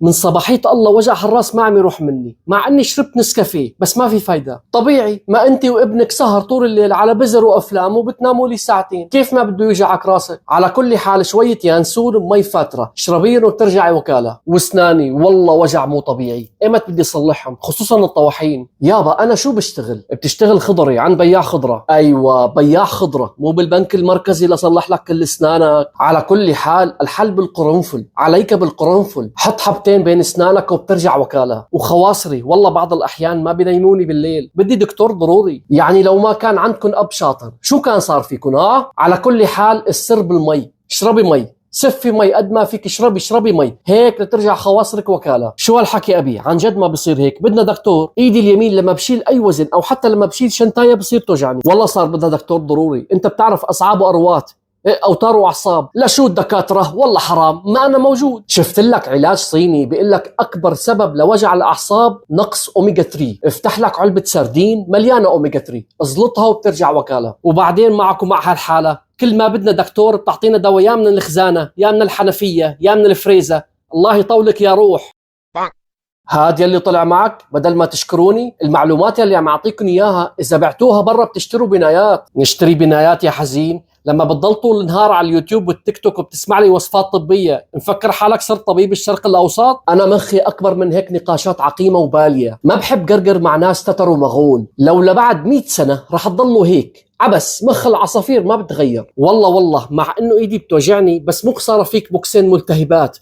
من صباحية الله وجع الراس ما عم يروح مني، مع اني شربت نسكافيه بس ما في فايدة. طبيعي، ما انت وابنك سهر طول الليل على بزر وافلام وبتناموا لي ساعتين، كيف ما بده يوجعك راسك؟ على كل حال شوية يانسون بمي فاترة اشربيهم وبترجعي وكالة. واسناني والله وجع مو طبيعي، ايمت بدي اصلحهم خصوصا الطواحين. يابا انا شو بشتغل؟ بتشتغل خضري عند بياع خضرة. ايوه بياع خضرة، مو بالبنك المركزي لصلح لك كل اسنانك. على كل حال الحل بالقرنفل، عليك بالقرنفل، حط حبتين بين اسنانك وبترجع وكالة. وخواصري والله بعض الاحيان ما بينيموني بالليل، بدي دكتور ضروري. يعني لو ما كان عندكم اب شاطر شو كان صار فيكم؟ على كل حال السر بالمي، اشربي مي، سفي مي قد ما فيك، اشربي مي، هيك لترجع خواصرك وكالة. شو هالحكي ابي؟ عن جد ما بصير هيك، بدنا دكتور. ايدي اليمين لما بشيل اي وزن او حتى لما بشيل شنطايه بصير توجعني. والله صار بدها دكتور ضروري. انت بتعرف اصعاب واروات، اوتار واعصاب. لا شو الدكاتره والله حرام، ما انا موجود. شفت لك علاج صيني بيقول لك اكبر سبب لوجع الاعصاب نقص اوميجا 3. افتح لك علبه سردين مليانه اوميجا 3، ازلطها وبترجع وكاله. وبعدين معك ومع هالحاله كل ما بدنا دكتور بتعطينا دواء يا من الخزانه يا من الحنفيه يا من الفريزه. الله يطولك يا روح. هاد يلي طلع معك بدل ما تشكروني. المعلومات يلي عم اعطيكم اياها اذا بعتوها برا بتشتروا بنايات. نشتري بنايات يا حزين؟ لما بتضل طول النهار على اليوتيوب والتيك توك وبتسمع لي وصفات طبية مفكر حالك صرت طبيب الشرق الأوسط؟ أنا مخي أكبر من هيك نقاشات عقيمة وبالية. ما بحب قرقر مع ناس تتر ومغول. لو لبعد 100 سنة رح تضلوا هيك عبس، مخ العصافير ما بتغير. والله مع انه ايدي بتوجعني بس مو خسارة فيك بوكسين ملتهبات.